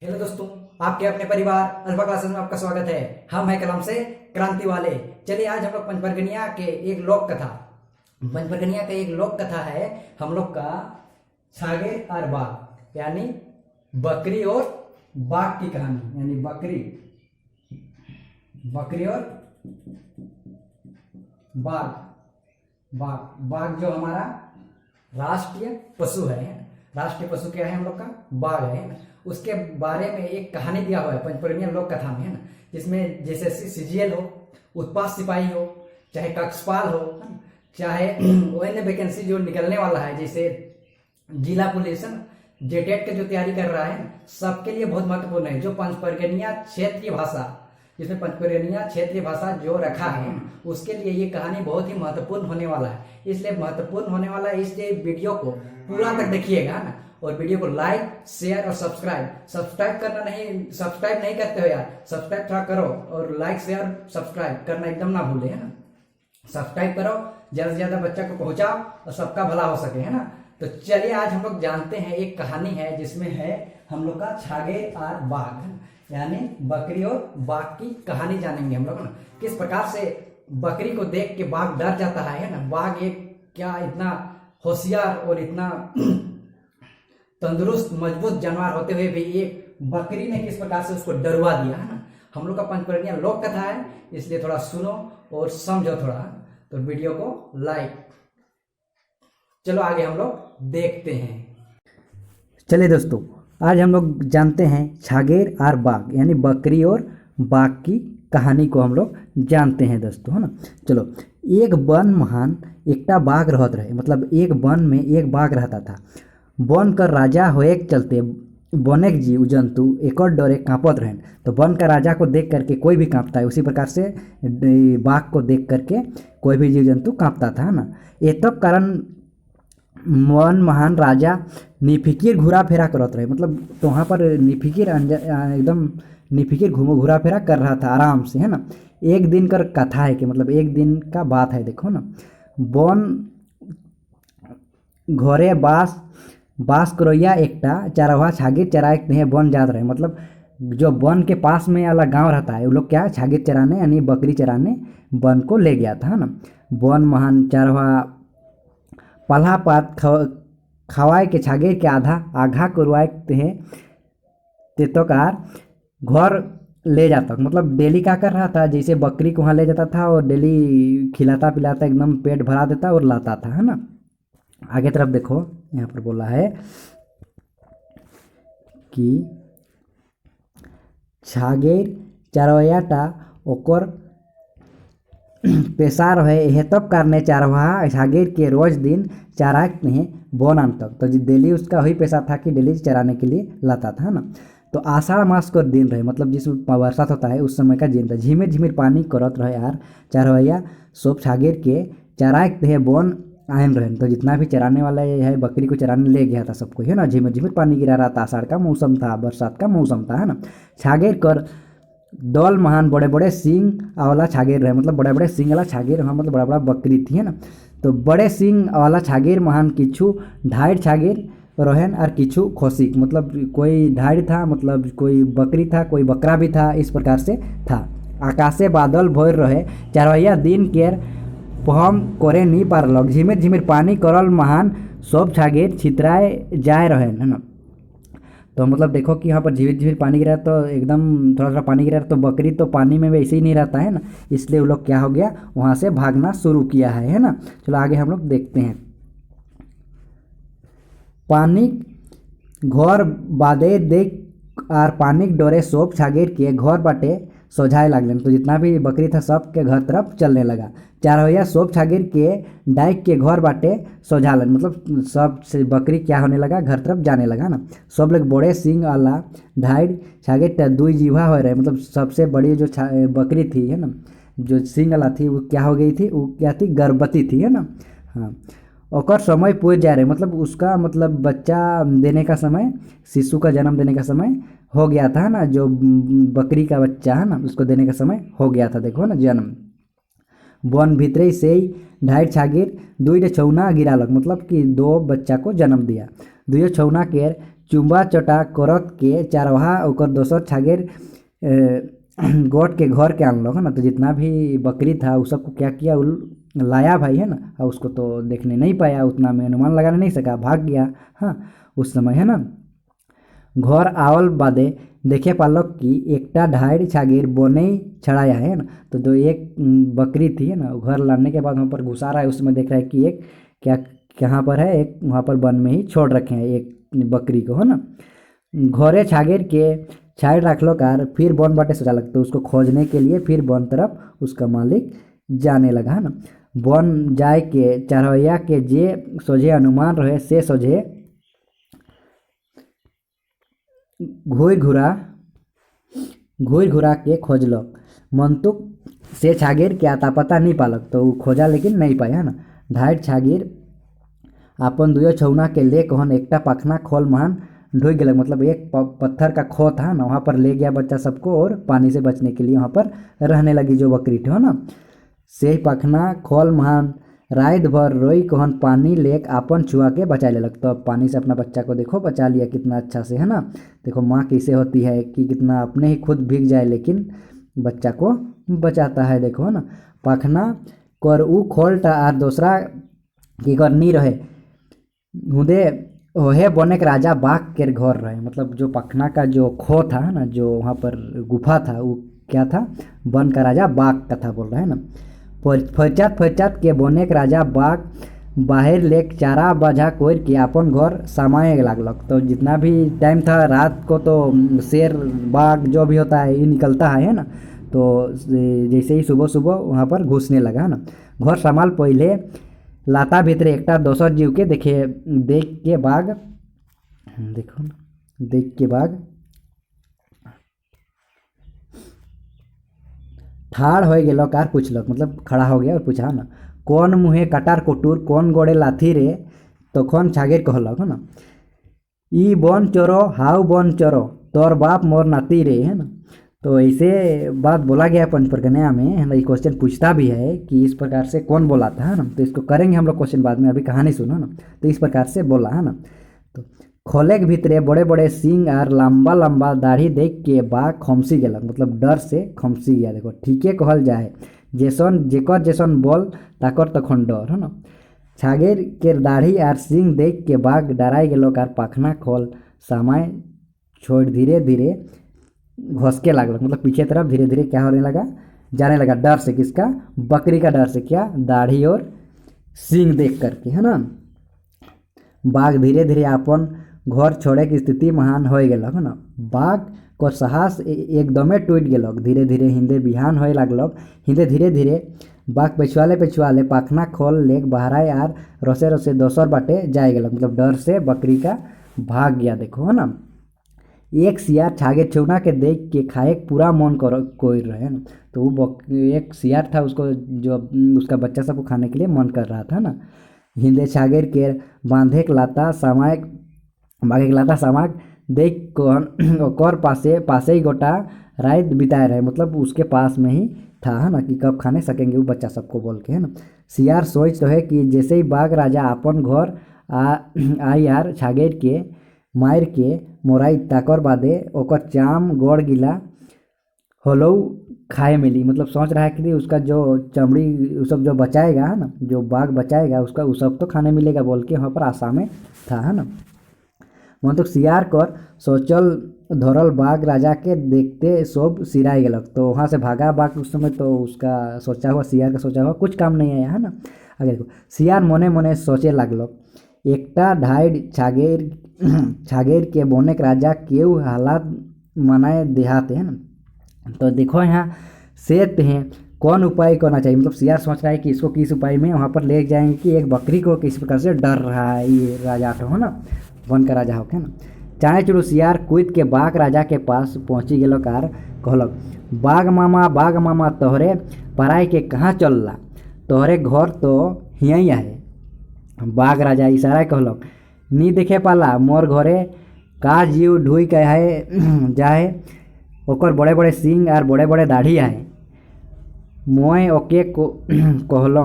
Hello दोस्तों, आपके अपने परिवार अल्फा क्लासेस में आपका स्वागत है। हम हैं कलम से क्रांति वाले। चलिए आज हम लोग पंचपरगनिया के एक लोक कथा पंचपरगनिया का एक लोक कथा है हम लोग का छागेर और बाघ यानी बकरी और बाघ की कहानी। यानी बकरी और बाघ बाघ बाघ जो हमारा राष्ट्रीय पशु है। राष्ट्रीय पशु क्या है हम लोग का? बाघ है। उसके बारे में एक कहानी दिया हुआ है पंचपरगनिया लोक कथा में, है ना। जिसमें जैसे सीजीएल हो, उत्पात सिपाही हो, चाहे कक्षपाल हो, चाहे अन्य वैकेंसी जो निकलने वाला है, जैसे जिला पुलिस जेटेट का जो तैयारी कर रहा है, सबके लिए बहुत महत्वपूर्ण है। जो पंचपरगनिया क्षेत्रीय भाषा, जिसमें पंचपरगनिया क्षेत्रीय भाषा जो रखा है, उसके लिए ये कहानी बहुत ही महत्वपूर्ण होने वाला है। इसलिए महत्वपूर्ण होने वाला है, इसलिए वीडियो को पूरा तक देखिएगा ना। और वीडियो को लाइक, शेयर और सब्सक्राइब नहीं करते हो यार, सब्सक्राइब थोड़ा करो। और लाइक, शेयर, सब्सक्राइब करना एकदम ना भूले, है ना। सब्सक्राइब करो, ज्यादा से ज्यादा बच्चा को पहुंचाओ और सबका भला हो सके, है ना। तो चलिए आज हम लोग जानते हैं, एक कहानी है जिसमें है हम लोग का छागेर और बाघ, यानी बकरी और बाघ की कहानी जानेंगे हम लोग ना। किस प्रकार से बकरी को देख के बाघ डर जाता है ना। बाघ एक क्या इतना होशियार और इतना तंदुरुस्त मजबूत जानवर होते हुए भी एक बकरी ने किस प्रकार से उसको डरवा दिया, है ना। हम लोग का पंचपरगनिया लोक कथा है, इसलिए थोड़ा सुनो और समझो थोड़ा। तो वीडियो को लाइक, चलो आगे हम लोग देखते हैं। चलिए दोस्तों, आज हम लोग जानते हैं छागेर और बाघ यानी बकरी और बाघ की कहानी को हम लोग जानते हैं दोस्तों, है ना। चलो, एक वन महान एकटा बाघ रहत रहे। मतलब एक वन में एक बाघ रहता था। वन का राजा होए के चलते वनक जीव जंतु एक और डरे कांपत रहे। तो वन का राजा को देख करके कोई भी कांपता है, उसी प्रकार से बाघ को देख करके कोई भी जीव जंतु कांपता था, है ना। ये तब कारण वन महान राजा निफिकिर घूरा फेरा करत रहे। मतलब तो वहाँ पर निफिकिर एकदम निफिकिर घूरा फेरा कर रहा था आराम से, है ना। एक दिन का कथा है कि मतलब एक दिन का बात है, देखो ना। वन घरे बास करोया एकटा चरवाहा छागीर चराए के वन जात रहे। मतलब जो वन के पास में वाला गांव रहता है, वो लोग क्या छागीर चराने यानी बकरी चराने वन को ले गया था, है ना। वन महान चरवाहा पल्हा पात खवाए के छागीर के आघा करवाए तेतोकार घर ले जाता। मतलब डेली क्या कर रहा था, जैसे बकरी को वहाँ ले जाता था और डेली खिलाता पिलाता एकदम पेट भरा देता और लाता था, है ना। आगे तरफ देखो, यहाँ पर बोला है कि छागेर चरवैयाटा ओकर पेशा रहे। यह तब करने चरवाहा छागेर के रोज दिन चराते हैं वन तक। तो डेली उसका वही पेशा था कि डेली चराने के लिए लाता था, ना। तो आषाढ़ मास का दिन रहे, मतलब जिस बरसात होता है उस समय का दिन था। झिमिर झिमिर पानी करत रहे यार चरवैया सब छागेर के चराते हैं वन आयन रहे। तो जितना भी चराने वाला ये है बकरी को चराने ले गया था सबको, है ना। झिमिर झिमिर पानी गिरा रहा था, आषाढ़ का मौसम था, बरसात का मौसम था, है ना। छागेर कर दल महान बड़े बड़े सींग वाला छागेर रहे। मतलब बड़े बड़े सींग वाला छागेर, हाँ, मतलब बड़ा बड़ा बकरी थी, है ना। तो बड़े सींग वाला छागेर महान किछु ढाई छागेर रोहन और किछु खोसिक। मतलब कोई ढाई था, मतलब कोई बकरी था, कोई बकरा भी था, इस प्रकार से था। आकाशे बादल भोर रहे चरवैया दिन केर पहम करे नहीं पारलक। झिमिर झिमिर पानी करल महान सब छागेर छितराए जाए रहे, है ना। तो मतलब देखो कि यहाँ पर झिमिर झिमिर पानी गिरा, तो एकदम थोड़ा थोड़ा पानी गिरा, तो बकरी तो पानी में वैसे ही नहीं रहता है ना, इसलिए वो लोग क्या हो गया, वहाँ से भागना शुरू किया है ना। चलो आगे हम लोग देखते हैं। पानी घर बादे देख और पानी डोरे सोप छागेर के घर बाटे सोझाए लागलन। तो जितना भी बकरी था सब के घर तरफ चलने लगा। चरवैया सोप छागेर के डाइक के घर बाटे सोझालन। मतलब सब से बकरी क्या होने लगा, घर तरफ जाने लगा, ना। सब लोग बड़े सींग वाला ढाई छागेर दुई जीवा हो रहे। मतलब सबसे बड़ी जो बकरी थी, है ना, जो सींग वाला थी, वो क्या हो गई थी, वो क्या थी, गर्भवती थी, है ना। हाँ, ओकर समय पूछ जा रहे। मतलब उसका मतलब बच्चा देने का समय, शिशु का जन्म देने का समय हो गया था ना। जो बकरी का बच्चा है ना, उसको देने का समय हो गया था, देखो ना, जन्म। वन भीतरे से ही ढाई छागीर दुई छौना गिरालक। मतलब कि दो बच्चा को जन्म दिया। दुई छौना के चुम्बा चटा करत के चारवाहा ओकर दोसर छागेर गोट के घर के आनलो है ना। तो जितना भी बकरी था उस सबको क्या किया, लाया भाई है ना, और उसको तो देखने नहीं पाया, उतना में अनुमान लगाने नहीं सका, भाग गया। हाँ, उस समय है ना घर आवल बादे देखे पालक कि एकटा ढाई छागेर बने छड़ाया है ना। तो जो एक बकरी थी है ना, घर लाने के बाद वहाँ पर घुसा रहा है, उसमें देख रहा है कि एक क्या कहाँ पर है, एक वहाँ पर वन में ही छोड़ रखे हैं एक बकरी को है ना। घरे छागेर के छाड़ रख लो कार, फिर वन बाटे सोचा लगता, तो उसको खोजने के लिए फिर वन तरफ उसका मालिक जाने लगा है ना। वन जाए के चढ़ैया के जे सोझे अनुमान रहे से सोझे घूर घुरा के खोजलक, मंतुक से छागेर के आता पता नहीं पालक। तो खोजा लेकिन नहीं पाया है ना। ढाई छागेर अपन दुयो छौना के ले कहन एकटा पखना खोल महान ढूक गया, मतलब एक पत्थर का खो था ना, वहाँ पर ले गया बच्चा सबको, और पानी से बचने के लिए वहाँ पर रहने लगी जो बकरी थी है ना। से पखना खोल महान रात भर रोई कहन पानी लेक आपन छुआ के बचा ले लगता। तो पानी से अपना बच्चा को देखो बचा लिया कितना अच्छा से है ना। देखो माँ कैसे होती है कि कितना अपने ही खुद भीग जाए लेकिन बच्चा को बचाता है, देखो है ना। पखना कर ऊ खोलटा आर दूसरा की कर नी रहे हुदे ओहे बने के राजा बाघ के घर रहे, मतलब जो पखना का जो खो था ना, जो वहाँ पर गुफा था, वो क्या था, वन का राजा बाघ का था बोल रहे हैं ना। फचात के बने के राजा बाघ बाहर लेक चारा बाझा कोर के अपन घर समाये लागलक। तो जितना भी टाइम था रात को तो शेर बाघ जो भी होता है ये निकलता है ना। तो जैसे ही सुबह सुबह वहाँ पर घुसने लगा ना। घर संभाल पहले लाता भीतरे एकटा दोसर जीव के देख के बाघ देखो ना, देख के बाघ ठाड़ हो गेलक आर पूछलक, मतलब खड़ा हो गया और पूछा ना, कौन मुहे कटार कुटुर कौन गोड़े लाथी रे। तखन छागेर कहलक है ना, ई बन चोरो हाउ बन चोरो तोर बाप मोर नाती रे है ना। तो ऐसे बात बोला गया पंचपरगना में है ना। ये क्वेश्चन पूछता भी है कि इस प्रकार से कौन बोला था है ना। तो इसको करेंगे हम लोग क्वेश्चन बाद में, अभी कहानी सुनो ना। तो इस प्रकार से बोला है ना। तो खोले के भीतरे बड़े बड़े सींग और लंबा लंबा दाढ़ी देख के बाघ खमसी गेलक, मतलब डर से खमसी गया। देखो ठीके कहल जाए, जैसन जेकर जैसन बोल ताकर तखन डर है ना। छागेर के दाढ़ी और सींग देख के बाघ डराई गेलक और पखना खोल समय छोड़ धीरे धीरे घोंसके लागलक, मतलब पीछे तरफ धीरे धीरे क्या होने लगा, जाने लगा, डर से। किसका, बकरी का डर से, क्या, दाढ़ी और सींग देख करके है ना। बाघ धीरे धीरे अपन घर छोड़े की स्थिति महान हो गेलक है ना। बाघ को साहस एकदमे टूट गेलक, धीरे धीरे हिंदे बिहान होए लागलक। हिंदे धीरे धीरे बाघ पेछुआले पाखना खोल लेक बहराए आर रोसे रोसे दोसर बाटे जाए गेलक, मतलब डर से बकरी का भाग गया, देखो है ना। एक सियार छागेर छौना के देख के खाए पूरा मन कोई रहे ना। तो वो एक सियार था, उसको जो उसका बच्चा सबको खाने के लिए मन कर रहा था ना। हिंदे छागेर के बांधे के लाता समाग देख कर पासे ही गोटा रात बिताए रहे, मतलब उसके पास में ही था है ना, कि कब खाने सकेंगे वो बच्चा सबको बोल के है ना। सियार सोच रहे कि जैसे ही बाघ राजा अपन घर आई यार छागेर के मार के मोराई ताकर बादे ओकर चाम गोड़ गिला होलो खाए मिली, मतलब सोच रहा है कि उसका जो चमड़ी वो सब जो बचाएगा है ना, जो बाघ बचाएगा उसका वो सब तो खाने मिलेगा बोल के वहाँ पर आशा में था है ना। मतलब सियार कर सोचल धरल बाघ राजा के देखते सब सिराई गेलक। तो वहाँ से भागा बाघ उस समय, तो उसका सोचा हुआ, सियार का सोचा हुआ कुछ काम नहीं आया है ना। आगे देखो, सियार मोने मोने सोचे लागलक, एकटा ढाई छागेर के बोने के राजा केऊ हालात मनाए देहाते है ना। तो देखो यहाँ सेत हैं कौन उपाय करना चाहिए, मतलब सियार सोच रहा है कि इसको किस उपाय में वहाँ पर ले जाएंगे कि एक बकरी को किस प्रकार से डर रहा है ये राजा तो है ना, वन का राजा होके ना। चाहे चुड़ू सियार कूद के बाघ राजा के पास पहुँची गेलो कार कहलक, बाघ मामा तोहरे पराई के कहाँ चलला, तोहरे घर तो हियई है। बाघ राजा इशारा कहलक, नी देखे पाला मोर घरे का जीव ढुई कहे जाए, ओकर बड़े बड़े सींग और बड़े बड़े दाढ़ी है। मोए ओके कहलो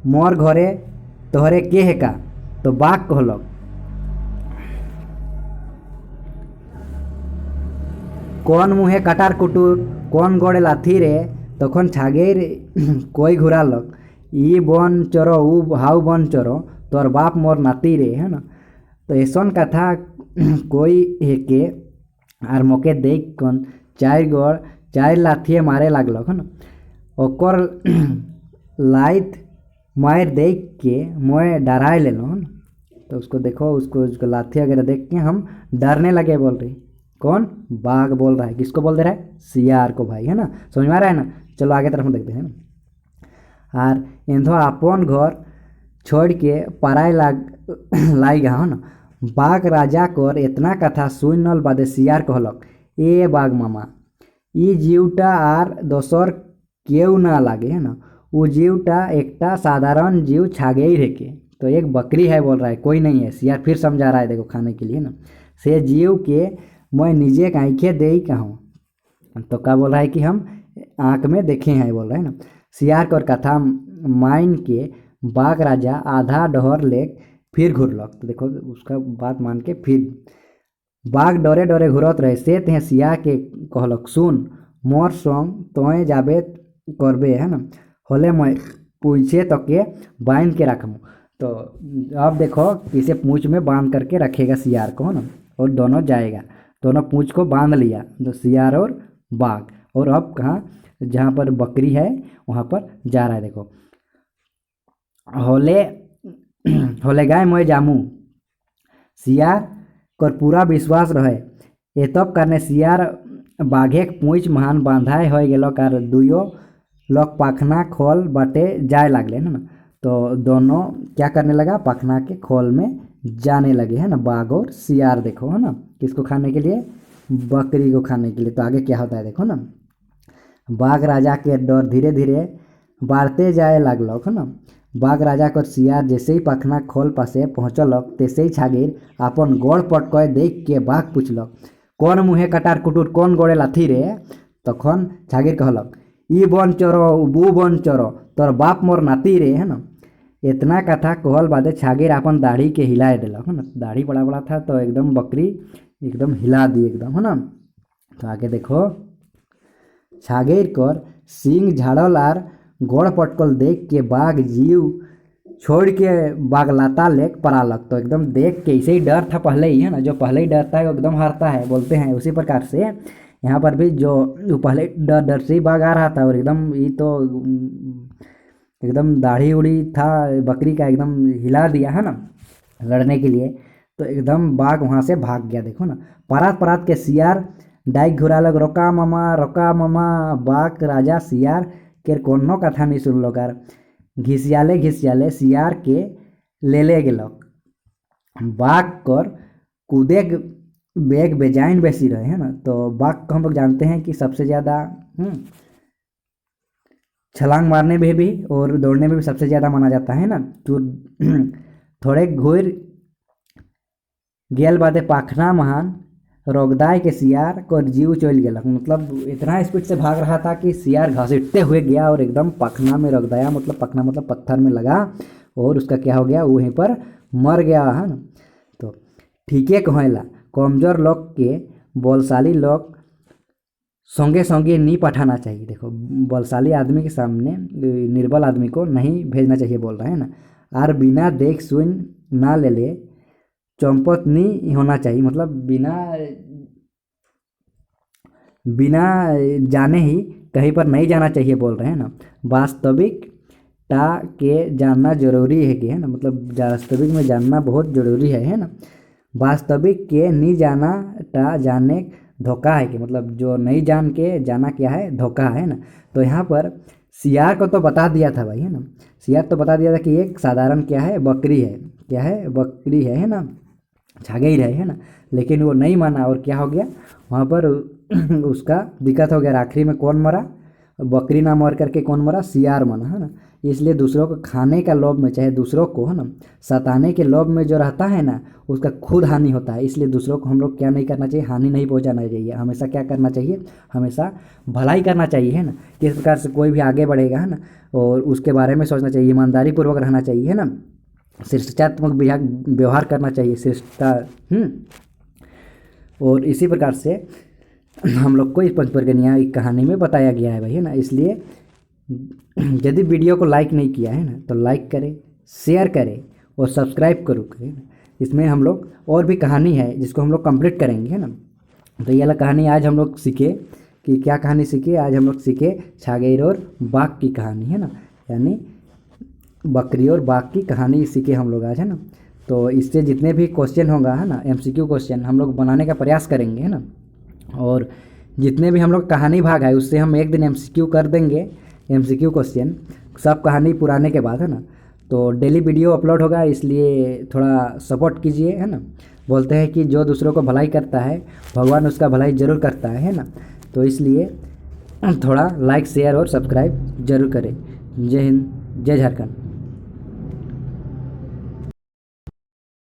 मोर घरे तोहरे के है का। तो बाघ कहलक, कौन मुहे कटार कुटुर कौन गड़े लाथी रे तखन छागेर कोई घुरालक ई बन चरो ऊ हाउ बन चरो तोर बाप मोर नाती रे है ना। तो ऐसन कथा कोई हेके आर मोके देख कन चार लाथिए मारे लागलक है ना। ओकर लाइत मार देख के मोए डराए लेलो है ना। तो उसको देखो उसको लाठी वगैरह देख के हम डरने लगे। बोल रही कौन? बाघ बोल रहा है। किसको बोल दे रहा है? सियार को भाई, है ना। समझ में आ रहा है ना। चलो आगे तरफ हम देखते हैं ना। आर इंधो अपन घर छोड़ के पराय लाई गया, है ना। बाघ राजा कर इतना कथा सुनल बादे सियार कहलक, ए बाघ मामा ई जीवटा आर दोसर केउ ना लागे, है ना। वो जीवटा एकटा साधारण जीव छागेर हेके। तो एक बकरी है बोल रहा है, कोई नहीं है। सियार फिर समझा रहा है, देखो खाने के लिए ना। से जीव के मैं निजे आँखें दे कहूँ तो क्या बोल रहा है कि हम आँख में देखे हैं बोल रहा है ना। सियार कर कथा मान के बाघ राजा आधा डहर ले फिर घुरलक। तो देखो उसका बात मान के फिर बाघ डरे डरे घुरत रहे। से ते सियार के कहलक, सुन मोर संग तोए जाबे करबे, है ना। होले मैं पूछे तो के बांध के रखूँ। तो अब देखो इसे पूंछ में बांध करके रखेगा सियार को, है ना। और दोनों जाएगा, दोनों पूंछ को बांध लिया तो सियार और बाघ। और अब कहाँ, जहाँ पर बकरी है वहाँ पर जा रहा है। देखो होले गाय मैं जामू। सियार कर पूरा विश्वास रहे। ये तब करने सियार बाघे पूंछ महान बांधाए हो गेलो कार दुयो लोग पाखना खोल बाटे जाए लागले, है ना। तो दोनों क्या करने लगा, पाखना के खोल में जाने लगे, है ना। बाघ और सियार देखो, है ना। किसको खाने के लिए? बकरी को खाने के लिए। तो आगे क्या होता है देखो ना। बाघ राजा के डर धीरे धीरे बढ़ते जाए लागलक, है ना। बाघ राजा कर सियार जैसे ही पखना खोल पासे पहुँचलक तैसे ही छागीर अपन गोड़ पटक देख के बाघ पूछलक, कौन मुहे कटार कुटुर कौन गोड़े लाथी रे। तखन छागीर कहलक, ई बन चोरो बू बन चोरो तोर बाप मोर नाती रे, है ना। इतना कथा कहल बादे छागीर अपन दाढ़ी के हिलाए दिलक, है ना। दाढ़ी बड़ा बड़ा था तो एकदम बकरी एकदम हिला दी एकदम, है ना। तो आगे देखो छागीर कर सींग झाड़ल आर गोड़ पटकल देख के बाघ जीव छोड़ के बागलाता लेक परालक। तो एकदम देख के इसे ही डर था पहले ही, है ना। जो पहले ही डरता है वो एकदम हारता है बोलते हैं। उसी प्रकार से यहाँ पर भी जो पहले डर से ही बाघ आ रहा था और एकदम ये तो एकदम दाढ़ी उड़ी था बकरी का, एकदम हिला दिया, है ना, लड़ने के लिए। तो एकदम बाघ वहाँ से भाग गया। देखो ना, परात परात के सियार डाइक घुरा लग, रोका मामा। बाघ राजा सियार के कोनो कथा नहीं सुन लो कार घिसियाले सियार के ले गेलक। बाघ कर कूदे बेग बेजाइन बेसी रहे, है ना। तो बाघ को हम लोग जानते हैं कि सबसे ज़्यादा छलांग मारने में भी और दौड़ने में भी सबसे ज़्यादा माना जाता है ना। तो थोड़े घूर गेल बादे पाखना महान रोगदाय के सियार को जीव चल गया। मतलब इतना स्पीड से भाग रहा था कि सियार घसीटते हुए गया और एकदम पखना में रोगदाया, मतलब पखना मतलब पत्थर में लगा और उसका क्या हो गया, वहीं पर मर गया, है ना। तो ठीक है कहेला कमजोर लोग के बलशाली लोग संगे संगे नहीं पठाना चाहिए। देखो बलशाली आदमी के सामने निर्बल आदमी को नहीं भेजना चाहिए बोल रहे हैं ना। और बिना देख सुन ना ले चौंपत नहीं होना चाहिए, मतलब बिना जाने ही कहीं पर नहीं जाना चाहिए बोल रहे हैं ना। वास्तविक टा के जानना जरूरी है कि, है ना, मतलब वास्तविक में जानना बहुत जरूरी है ना। वास्तविक के नहीं जाना टा जाने धोखा है कि, मतलब जो नहीं जान के जाना क्या है, धोखा है ना। तो यहाँ पर सियार को तो बता दिया था भाई, है ना। सियार तो बता दिया था कि एक साधारण क्या है, बकरी है, क्या है, बकरी है ना, छागेर है ना। लेकिन वो नहीं माना और क्या हो गया वहाँ पर उसका दिक्कत हो गया। आखिरी में कौन मरा? बकरी ना मर करके कौन मरा? सियार मरा, है ना। इसलिए दूसरों को खाने का लोभ में, चाहे दूसरों को, है ना, सताने के लोभ में जो रहता है ना, उसका खुद हानि होता है। इसलिए दूसरों को हम लोग क्या नहीं करना चाहिए, हानि नहीं पहुंचाना चाहिए। हमेशा क्या करना चाहिए, हमेशा भलाई करना चाहिए, है ना। किस प्रकार से कोई भी आगे बढ़ेगा, है ना, और उसके बारे में सोचना चाहिए, ईमानदारी पूर्वक रहना चाहिए, है ना, शिष्टाचारात्मक व्यवहार करना चाहिए, शिष्टा। और इसी प्रकार से हम लोग को इस पंचपर्गनिया की कहानी में बताया गया है भाई, है ना। इसलिए यदि वीडियो को लाइक नहीं किया है ना तो लाइक करें, शेयर करें और सब्सक्राइब करो करें। इसमें हम लोग और भी कहानी है जिसको हम लोग कंप्लीट करेंगे, है ना। तो ये वाला कहानी आज हम लोग सीखे कि क्या कहानी सीखे, आज हम लोग सीखे छागेर और बाघ की कहानी, है ना। यानी बकरी और बाघ की कहानी सीखे हम लोग आज, है ना। तो इससे जितने भी क्वेश्चन होगा, है ना, MCQ क्वेश्चन हम लोग बनाने का प्रयास करेंगे, है ना। और जितने भी हम लोग कहानी भाग है उससे हम एक दिन MCQ कर देंगे, MCQ क्वेश्चन सब कहानी पुराने के बाद, है ना। तो डेली वीडियो अपलोड होगा, इसलिए थोड़ा सपोर्ट कीजिए, है ना। बोलते हैं कि जो दूसरों को भलाई करता है भगवान उसका भलाई ज़रूर करता है ना। तो इसलिए थोड़ा लाइक शेयर और सब्सक्राइब जरूर करें। जय हिंद, जय झारखंड।